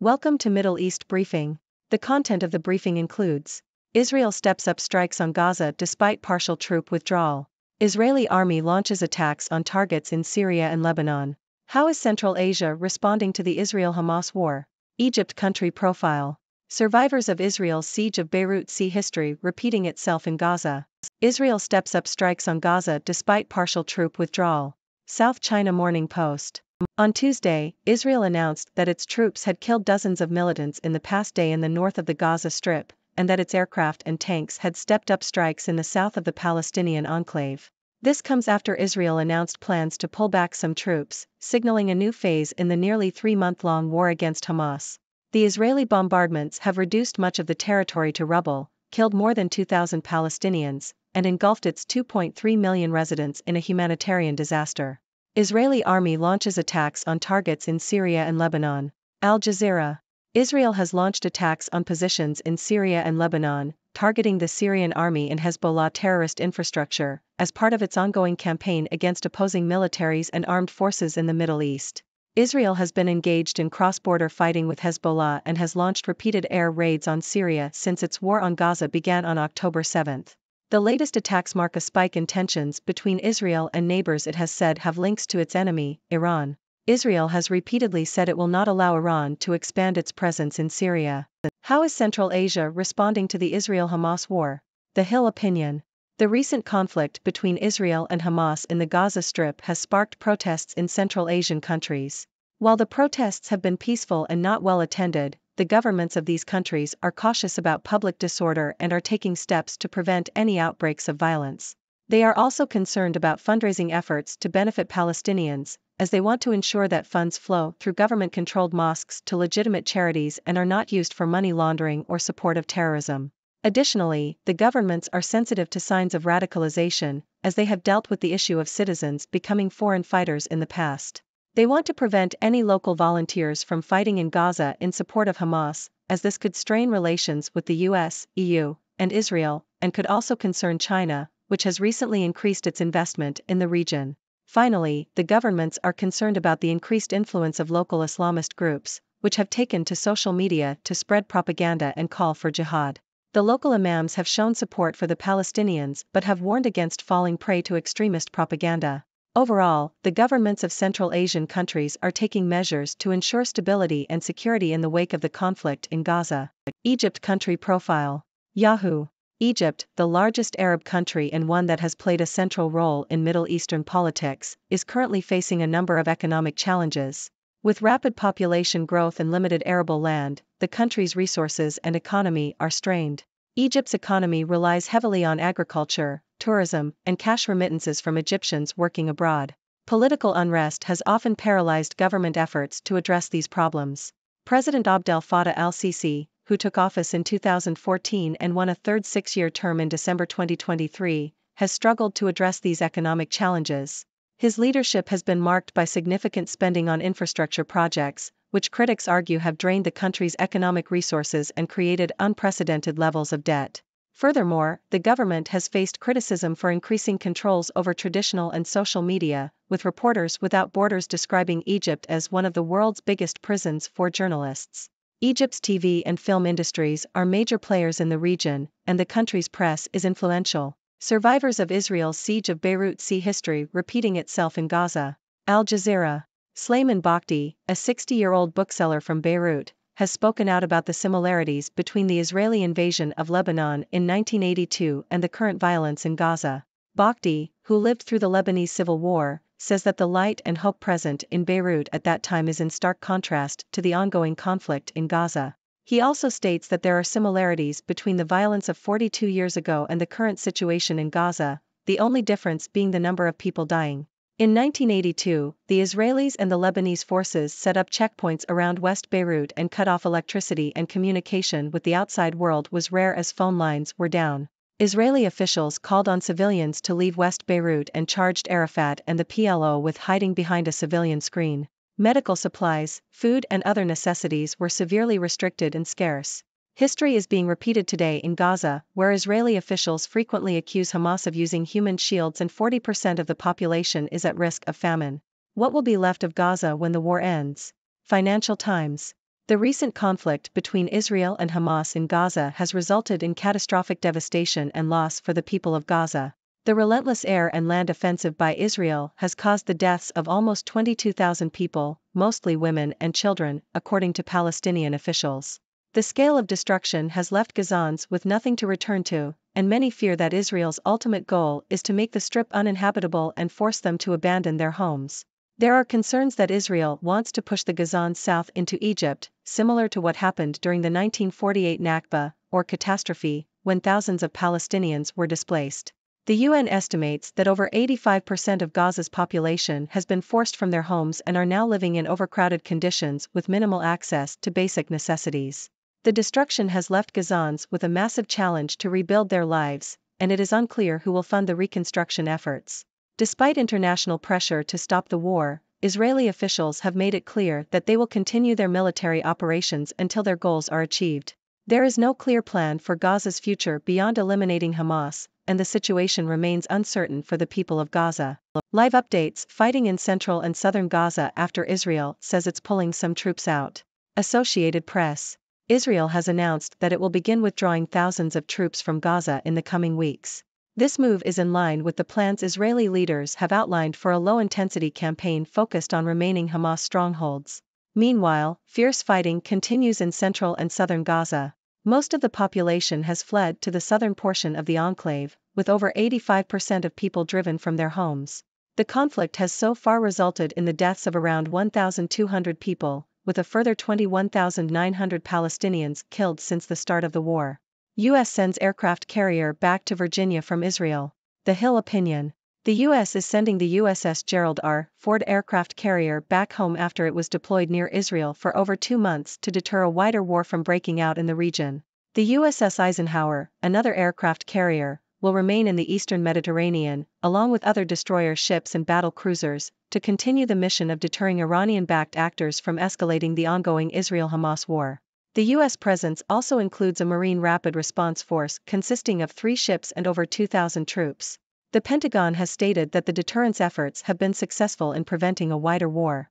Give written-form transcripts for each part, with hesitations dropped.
Welcome to Middle East Briefing. The content of the briefing includes: Israel steps up strikes on Gaza despite partial troop withdrawal. Israeli army launches attacks on targets in Syria and Lebanon. How is Central Asia responding to the Israel-Hamas war? Egypt country profile. Survivors of Israel's siege of Beirut see history repeating itself in Gaza. Israel steps up strikes on Gaza despite partial troop withdrawal. South China Morning Post. On Tuesday, Israel announced that its troops had killed dozens of militants in the past day in the north of the Gaza Strip, and that its aircraft and tanks had stepped up strikes in the south of the Palestinian enclave. This comes after Israel announced plans to pull back some troops, signaling a new phase in the nearly 3-month-long war against Hamas. The Israeli bombardments have reduced much of the territory to rubble, killed more than 2,000 Palestinians, and engulfed its 2.3 million residents in a humanitarian disaster. Israeli army launches attacks on targets in Syria and Lebanon. Al Jazeera. Israel has launched attacks on positions in Syria and Lebanon, targeting the Syrian army and Hezbollah terrorist infrastructure, as part of its ongoing campaign against opposing militaries and armed forces in the Middle East. Israel has been engaged in cross-border fighting with Hezbollah and has launched repeated air raids on Syria since its war on Gaza began on October 7. The latest attacks mark a spike in tensions between Israel and neighbors it has said have links to its enemy, Iran. Israel has repeatedly said it will not allow Iran to expand its presence in Syria. How is Central Asia responding to the Israel-Hamas war? The Hill opinion. The recent conflict between Israel and Hamas in the Gaza Strip has sparked protests in Central Asian countries. While the protests have been peaceful and not well attended, the governments of these countries are cautious about public disorder and are taking steps to prevent any outbreaks of violence. They are also concerned about fundraising efforts to benefit Palestinians, as they want to ensure that funds flow through government-controlled mosques to legitimate charities and are not used for money laundering or support of terrorism. Additionally, the governments are sensitive to signs of radicalization, as they have dealt with the issue of citizens becoming foreign fighters in the past. They want to prevent any local volunteers from fighting in Gaza in support of Hamas, as this could strain relations with the US, EU, and Israel, and could also concern China, which has recently increased its investment in the region. Finally, the governments are concerned about the increased influence of local Islamist groups, which have taken to social media to spread propaganda and call for jihad. The local imams have shown support for the Palestinians but have warned against falling prey to extremist propaganda. Overall, the governments of Central Asian countries are taking measures to ensure stability and security in the wake of the conflict in Gaza. Egypt country profile. Yahoo! Egypt, the largest Arab country and one that has played a central role in Middle Eastern politics, is currently facing a number of economic challenges. With rapid population growth and limited arable land, the country's resources and economy are strained. Egypt's economy relies heavily on agriculture, tourism, and cash remittances from Egyptians working abroad. Political unrest has often paralyzed government efforts to address these problems. President Abdel Fattah al-Sisi, who took office in 2014 and won a third 6-year term in December 2023, has struggled to address these economic challenges. His leadership has been marked by significant spending on infrastructure projects, which critics argue have drained the country's economic resources and created unprecedented levels of debt. Furthermore, the government has faced criticism for increasing controls over traditional and social media, with Reporters Without Borders describing Egypt as one of the world's biggest prisons for journalists. Egypt's TV and film industries are major players in the region, and the country's press is influential. Survivors of Israel's siege of Beirut see history repeating itself in Gaza. Al Jazeera. Slayman Bakhti, a 60-year-old bookseller from Beirut, has spoken out about the similarities between the Israeli invasion of Lebanon in 1982 and the current violence in Gaza. Bakhti, who lived through the Lebanese civil war, says that the light and hope present in Beirut at that time is in stark contrast to the ongoing conflict in Gaza. He also states that there are similarities between the violence of 42 years ago and the current situation in Gaza, the only difference being the number of people dying. In 1982, the Israelis and the Lebanese forces set up checkpoints around West Beirut and cut off electricity, and communication with the outside world was rare as phone lines were down. Israeli officials called on civilians to leave West Beirut and charged Arafat and the PLO with hiding behind a civilian screen. Medical supplies, food and other necessities were severely restricted and scarce. History is being repeated today in Gaza, where Israeli officials frequently accuse Hamas of using human shields and 40% of the population is at risk of famine. What will be left of Gaza when the war ends? Financial Times. The recent conflict between Israel and Hamas in Gaza has resulted in catastrophic devastation and loss for the people of Gaza. The relentless air and land offensive by Israel has caused the deaths of almost 22,000 people, mostly women and children, according to Palestinian officials. The scale of destruction has left Gazans with nothing to return to, and many fear that Israel's ultimate goal is to make the Strip uninhabitable and force them to abandon their homes. There are concerns that Israel wants to push the Gazans south into Egypt, similar to what happened during the 1948 Nakba, or catastrophe, when thousands of Palestinians were displaced. The UN estimates that over 85% of Gaza's population has been forced from their homes and are now living in overcrowded conditions with minimal access to basic necessities. The destruction has left Gazans with a massive challenge to rebuild their lives, and it is unclear who will fund the reconstruction efforts. Despite international pressure to stop the war, Israeli officials have made it clear that they will continue their military operations until their goals are achieved. There is no clear plan for Gaza's future beyond eliminating Hamas, and the situation remains uncertain for the people of Gaza. Live updates: fighting in central and southern Gaza after Israel says it's pulling some troops out. Associated Press. Israel has announced that it will begin withdrawing thousands of troops from Gaza in the coming weeks. This move is in line with the plans Israeli leaders have outlined for a low-intensity campaign focused on remaining Hamas strongholds. Meanwhile, fierce fighting continues in central and southern Gaza. Most of the population has fled to the southern portion of the enclave, with over 85% of people driven from their homes. The conflict has so far resulted in the deaths of around 1,200 people, with a further 21,900 Palestinians killed since the start of the war. U.S. sends aircraft carrier back to Virginia from Israel. The Hill opinion. The U.S. is sending the USS Gerald R. Ford aircraft carrier back home after it was deployed near Israel for over 2 months to deter a wider war from breaking out in the region. The USS Eisenhower, another aircraft carrier, will remain in the eastern Mediterranean, along with other destroyer ships and battle cruisers, to continue the mission of deterring Iranian-backed actors from escalating the ongoing Israel-Hamas war. The U.S. presence also includes a Marine Rapid Response Force consisting of 3 ships and over 2,000 troops. The Pentagon has stated that the deterrence efforts have been successful in preventing a wider war.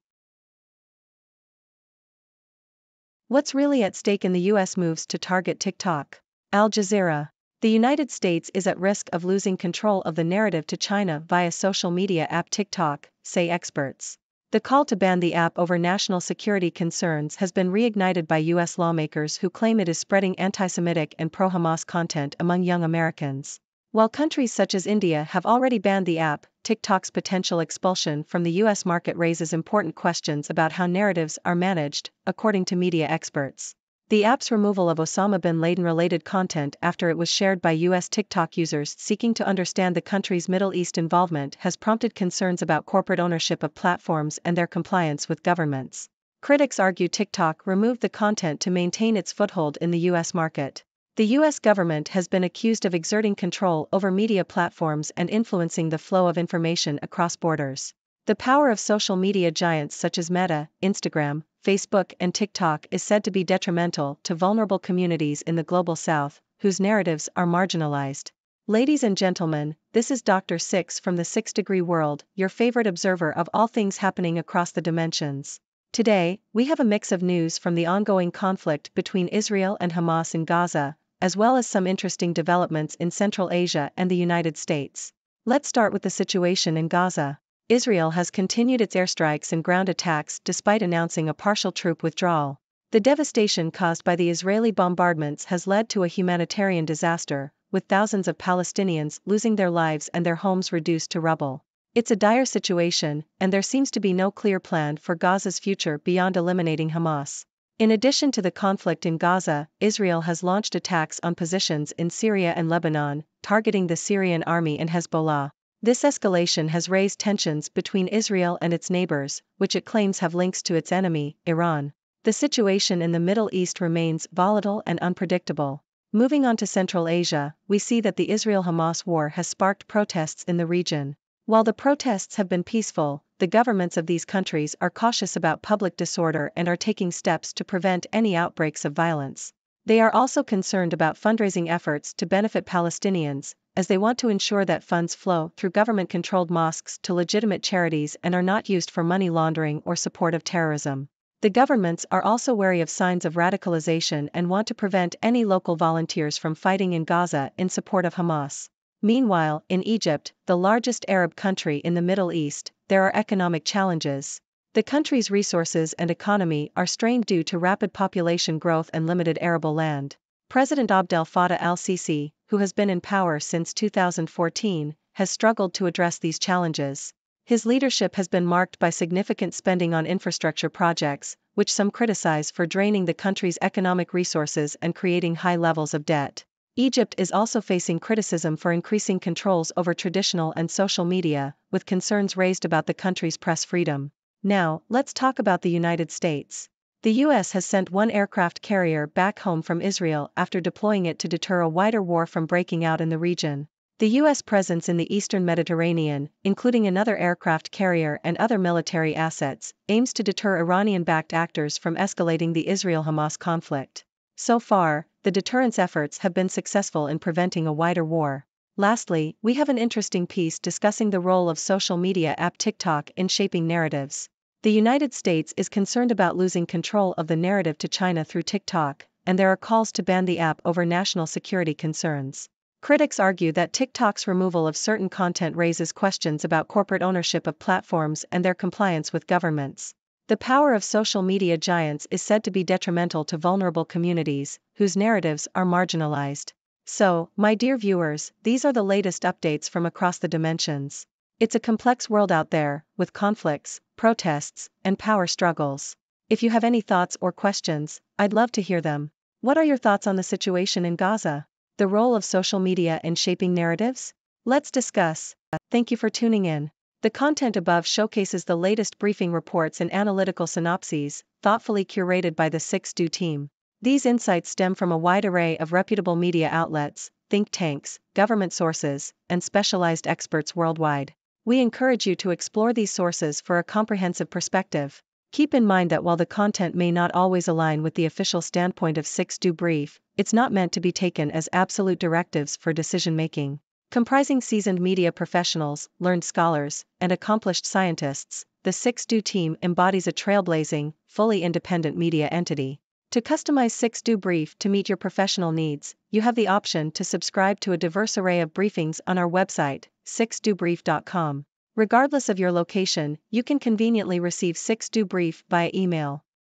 What's really at stake in the U.S. moves to target TikTok? Al Jazeera. The United States is at risk of losing control of the narrative to China via social media app TikTok, say experts. The call to ban the app over national security concerns has been reignited by U.S. lawmakers who claim it is spreading anti-Semitic and pro-Hamas content among young Americans. While countries such as India have already banned the app, TikTok's potential expulsion from the U.S. market raises important questions about how narratives are managed, according to media experts. The app's removal of Osama bin Laden-related content after it was shared by U.S. TikTok users seeking to understand the country's Middle East involvement has prompted concerns about corporate ownership of platforms and their compliance with governments. Critics argue TikTok removed the content to maintain its foothold in the U.S. market. The U.S. government has been accused of exerting control over media platforms and influencing the flow of information across borders. The power of social media giants such as Meta, Instagram, Facebook and TikTok is said to be detrimental to vulnerable communities in the Global South, whose narratives are marginalized. Ladies and gentlemen, this is Dr. Six from the 6 Degree World, your favorite observer of all things happening across the dimensions. Today, we have a mix of news from the ongoing conflict between Israel and Hamas in Gaza, as well as some interesting developments in Central Asia and the United States. Let's start with the situation in Gaza. Israel has continued its airstrikes and ground attacks despite announcing a partial troop withdrawal. The devastation caused by the Israeli bombardments has led to a humanitarian disaster, with thousands of Palestinians losing their lives and their homes reduced to rubble. It's a dire situation, and there seems to be no clear plan for Gaza's future beyond eliminating Hamas. In addition to the conflict in Gaza, Israel has launched attacks on positions in Syria and Lebanon, targeting the Syrian army and Hezbollah. This escalation has raised tensions between Israel and its neighbors, which it claims have links to its enemy, Iran. The situation in the Middle East remains volatile and unpredictable. Moving on to Central Asia, we see that the Israel-Hamas war has sparked protests in the region. While the protests have been peaceful, the governments of these countries are cautious about public disorder and are taking steps to prevent any outbreaks of violence. They are also concerned about fundraising efforts to benefit Palestinians, as they want to ensure that funds flow through government-controlled mosques to legitimate charities and are not used for money laundering or support of terrorism. The governments are also wary of signs of radicalization and want to prevent any local volunteers from fighting in Gaza in support of Hamas. Meanwhile, in Egypt, the largest Arab country in the Middle East, there are economic challenges. The country's resources and economy are strained due to rapid population growth and limited arable land. President Abdel Fattah al-Sisi, who has been in power since 2014, has struggled to address these challenges. His leadership has been marked by significant spending on infrastructure projects, which some criticize for draining the country's economic resources and creating high levels of debt. Egypt is also facing criticism for increasing controls over traditional and social media, with concerns raised about the country's press freedom. Now, let's talk about the United States. The U.S. has sent one aircraft carrier back home from Israel after deploying it to deter a wider war from breaking out in the region. The U.S. presence in the eastern Mediterranean, including another aircraft carrier and other military assets, aims to deter Iranian-backed actors from escalating the Israel-Hamas conflict. So far, the deterrence efforts have been successful in preventing a wider war. Lastly, we have an interesting piece discussing the role of social media app TikTok in shaping narratives. The United States is concerned about losing control of the narrative to China through TikTok, and there are calls to ban the app over national security concerns. Critics argue that TikTok's removal of certain content raises questions about corporate ownership of platforms and their compliance with governments. The power of social media giants is said to be detrimental to vulnerable communities, whose narratives are marginalized. So, my dear viewers, these are the latest updates from across the dimensions. It's a complex world out there, with conflicts, protests, and power struggles. If you have any thoughts or questions, I'd love to hear them. What are your thoughts on the situation in Gaza? The role of social media in shaping narratives? Let's discuss. Thank you for tuning in. The content above showcases the latest briefing reports and analytical synopses, thoughtfully curated by the 6Do team. These insights stem from a wide array of reputable media outlets, think tanks, government sources, and specialized experts worldwide. We encourage you to explore these sources for a comprehensive perspective. Keep in mind that while the content may not always align with the official standpoint of 6Do Brief, it's not meant to be taken as absolute directives for decision-making. Comprising seasoned media professionals, learned scholars, and accomplished scientists, the 6Do team embodies a trailblazing, fully independent media entity. To customize 6Do Brief to meet your professional needs, you have the option to subscribe to a diverse array of briefings on our website, 6dobrief.com. Regardless of your location, you can conveniently receive 6Do Brief via email.